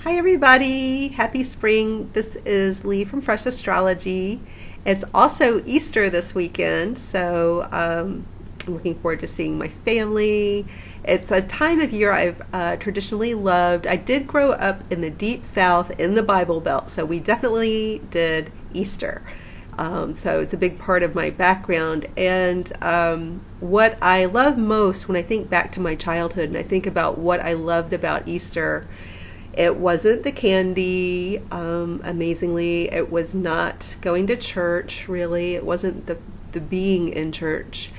Hi, everybody. Happy spring. This is Lee from Fresh Astrology. It's also Easter this weekend, so I'm looking forward to seeing my family. It's a time of year I've traditionally loved. I did grow up in the deep south in the Bible Belt, so we definitely did Easter. So it's a big part of my background. And what I love most when I think back to my childhood and I think about what I loved about Easter, it wasn't the candy, amazingly. It was not going to church, really. It wasn't the being in church.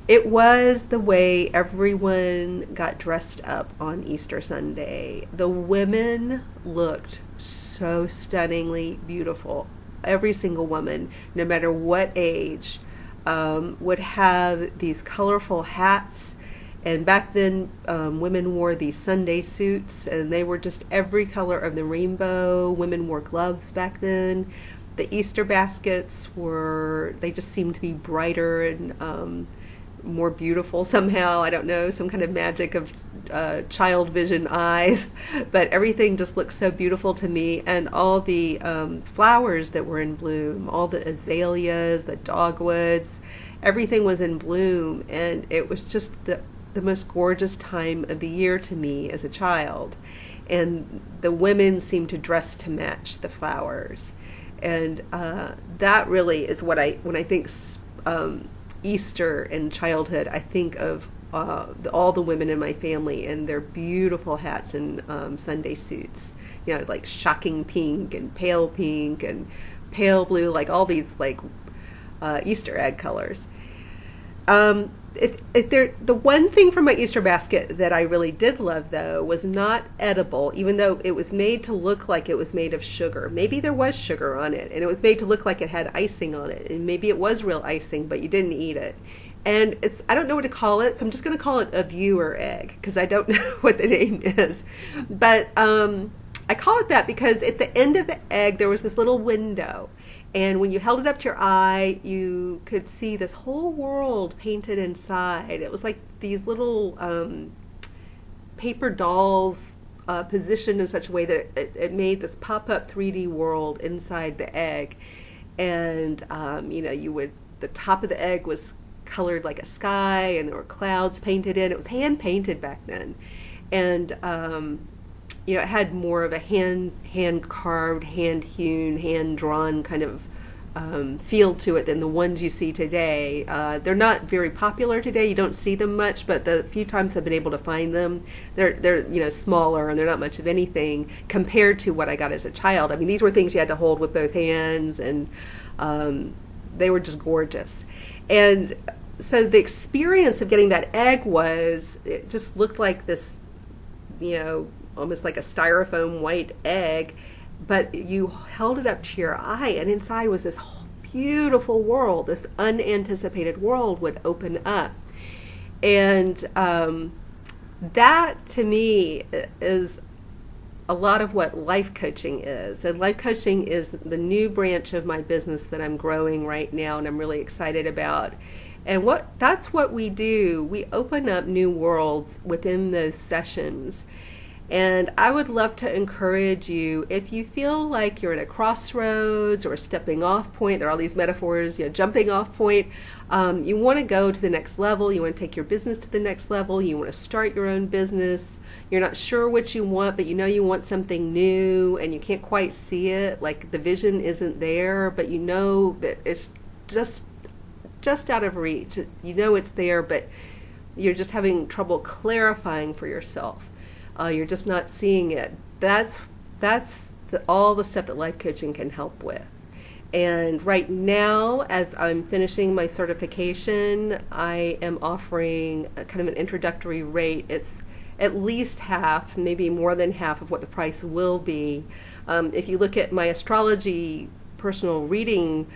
It was the way everyone got dressed up on Easter Sunday. The women looked so stunningly beautiful. Every single woman, no matter what age, would have these colorful hats. And back then, women wore these Sunday suits, and they were just every color of the rainbow. Women wore gloves back then. The Easter baskets they just seemed to be brighter and more beautiful somehow. I don't know, some kind of magic of child vision eyes. But everything just looked so beautiful to me. And all the flowers that were in bloom, all the azaleas, the dogwoods, everything was in bloom. And it was just the most gorgeous time of the year to me as a child. And the women seemed to dress to match the flowers. And that really is when I think Easter and childhood, I think of all the women in my family and their beautiful hats and Sunday suits. You know, like shocking pink and pale blue, like all these like Easter egg colors. The one thing from my Easter basket that I really did love, though, was not edible, even though it was made to look like it was made of sugar. Maybe there was sugar on it, and it was made to look like it had icing on it, and maybe it was real icing, but you didn't eat it. And I don't know what to call it, so I'm just going to call it a viewer egg, because I don't know what the name is. But I call it that because at the end of the egg, there was this little window. And when you held it up to your eye, you could see this whole world painted inside. It was like these little paper dolls positioned in such a way that it made this pop-up 3D world inside the egg. And, the top of the egg was colored like a sky, and there were clouds painted in. It was hand-painted back then. And, it had more of a hand-carved, hand-hewn, hand-drawn kind of feel to it than the ones you see today. They're not very popular today. You don't see them much, but the few times I've been able to find them, they're smaller and they're not much of anything compared to what I got as a child. I mean, these were things you had to hold with both hands, and they were just gorgeous. And so the experience of getting that egg it just looked like this, almost like a styrofoam white egg, but you held it up to your eye, and inside was this beautiful world. This unanticipated world would open up. And that, to me, is a lot of what life coaching is. And life coaching is the new branch of my business that I'm growing right now, and I'm really excited about. And that's what we do. We open up new worlds within those sessions. And I would love to encourage you, if you feel like you're at a crossroads or a stepping off point, there are all these metaphors, jumping off point, you want to go to the next level, you want to take your business to the next level, you want to start your own business, you're not sure what you want, but you want something new and you can't quite see it, like the vision isn't there, but you know that it's just out of reach. It's there, but you're just having trouble clarifying for yourself. You're just not seeing it. That's all the stuff that life coaching can help with. And right now, as I'm finishing my certification, I am offering a kind of an introductory rate. It's at least half, maybe more than half of what the price will be. If you look at my astrology personal reading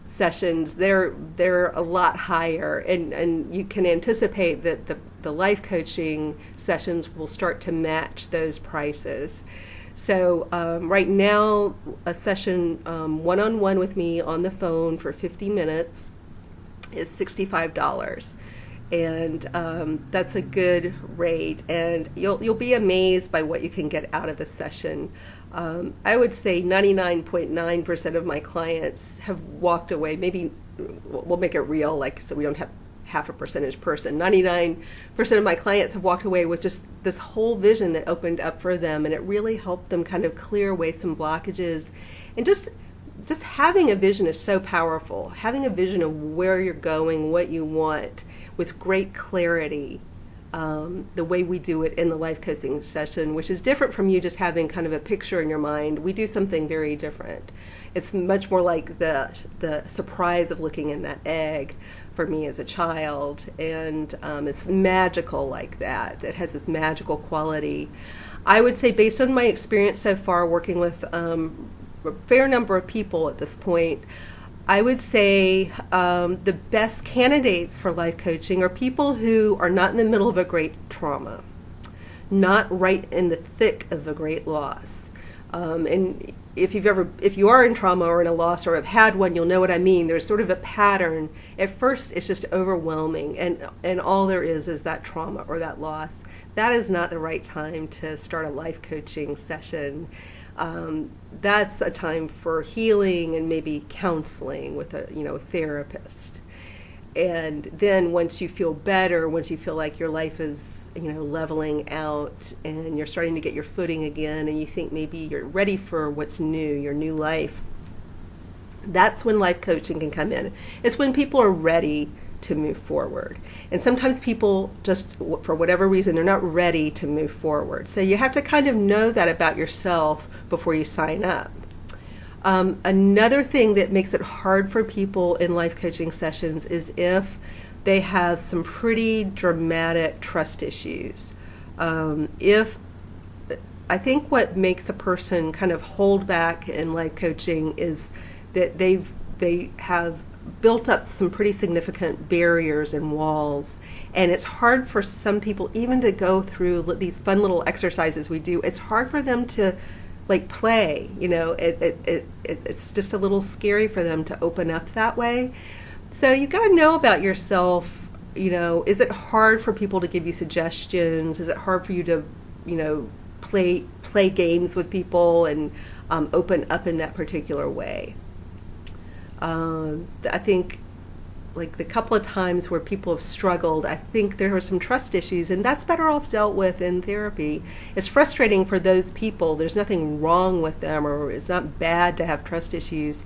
sessions, they're a lot higher, and you can anticipate that the life coaching sessions will start to match those prices. So right now, a session one-on-one with me on the phone for 50 minutes is $65. and that's a good rate. And you'll be amazed by what you can get out of a session. I would say 99.9% of my clients have walked away. Maybe we'll make it real, like so we don't have half a percentage person. 99% of my clients have walked away with just this whole vision that opened up for them, and it really helped them kind of clear away some blockages. And just having a vision is so powerful. Having a vision of where you're going, what you want, with great clarity, the way we do it in the life coaching session, which is different from you just having kind of a picture in your mind. We do something very different. It's much more like the surprise of looking in that egg for me as a child, and it's magical like that. It has this magical quality. I would say, based on my experience so far working with a fair number of people at this point, I would say the best candidates for life coaching are people who are not in the middle of a great trauma, not right in the thick of a great loss. And if you are in trauma or in a loss or have had one, you'll know what I mean. There's sort of a pattern. At first, it's just overwhelming, and all there is that trauma or that loss. That is not the right time to start a life coaching session. That's a time for healing and maybe counseling with a therapist. And then once you feel better, once you feel like your life is leveling out and you're starting to get your footing again, and you think maybe you're ready for what's new, your new life, that's when life coaching can come in. It's when people are ready to move forward. And sometimes people just, for whatever reason, they're not ready to move forward. So you have to kind of know that about yourself before you sign up. Another thing that makes it hard for people in life coaching sessions is if they have some pretty dramatic trust issues. I think what makes a person kind of hold back in life coaching is that they have built up some pretty significant barriers and walls, and it's hard for some people even to go through these fun little exercises we do. It's hard for them to play. It's just a little scary for them to open up that way. So you've got to know about yourself. Is it hard for people to give you suggestions? Is it hard for you to play games with people and open up in that particular way? I think the couple of times where people have struggled, I think there are some trust issues, and that's better off dealt with in therapy. It's frustrating for those people. There's nothing wrong with them, or it's not bad to have trust issues.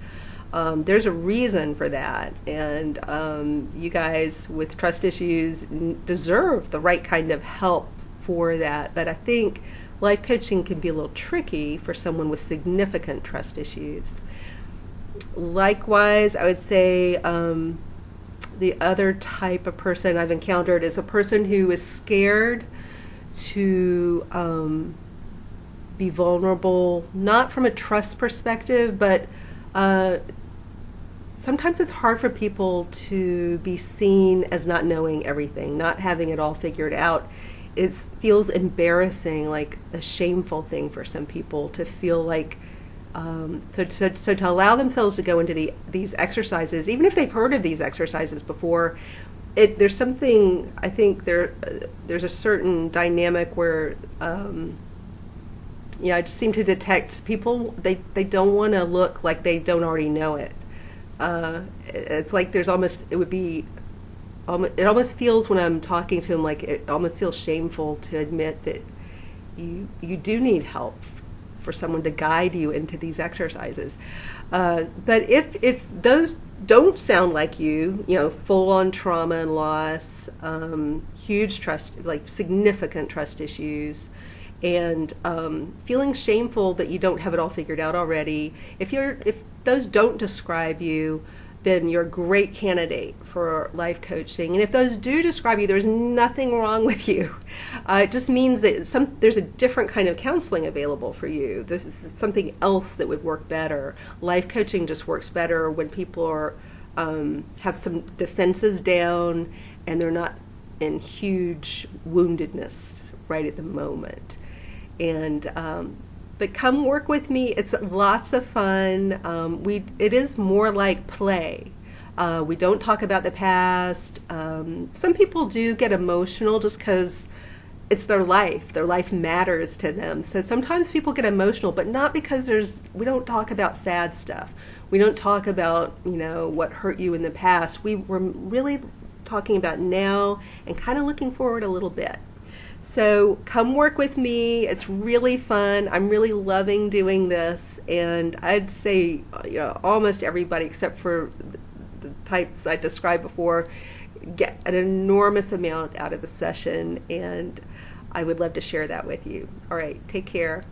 There's a reason for that, and you guys with trust issues deserve the right kind of help for that. But I think life coaching can be a little tricky for someone with significant trust issues. Likewise, I would say the other type of person I've encountered is a person who is scared to be vulnerable, not from a trust perspective, but sometimes it's hard for people to be seen as not knowing everything, not having it all figured out. It feels embarrassing, like a shameful thing for some people to feel like, so to allow themselves to go into these exercises, even if they've heard of these exercises before, there's something, I think there's a certain dynamic where, I just seem to detect people, they don't want to look like they don't already know it. It's like it almost feels when I'm talking to them like it almost feels shameful to admit that you do need help for someone to guide you into these exercises. But if those don't sound like full on trauma and loss, huge trust, significant trust issues, and feeling shameful that you don't have it all figured out already, if those don't describe you, then you're a great candidate for life coaching. And if those do describe you, there's nothing wrong with you. It just means that there's a different kind of counseling available for you. This is something else that would work better. Life coaching just works better when people have some defenses down and they're not in huge woundedness right at the moment. And but come work with me. It's lots of fun. It is more like play. We don't talk about the past. Some people do get emotional just because it's their life. Their life matters to them. So sometimes people get emotional, but not because we don't talk about sad stuff. We don't talk about, what hurt you in the past. We're really talking about now and kind of looking forward a little bit. So come work with me. It's really fun. I'm really loving doing this. And I'd say, almost everybody except for the types I described before get an enormous amount out of the session. And I would love to share that with you. All right, take care.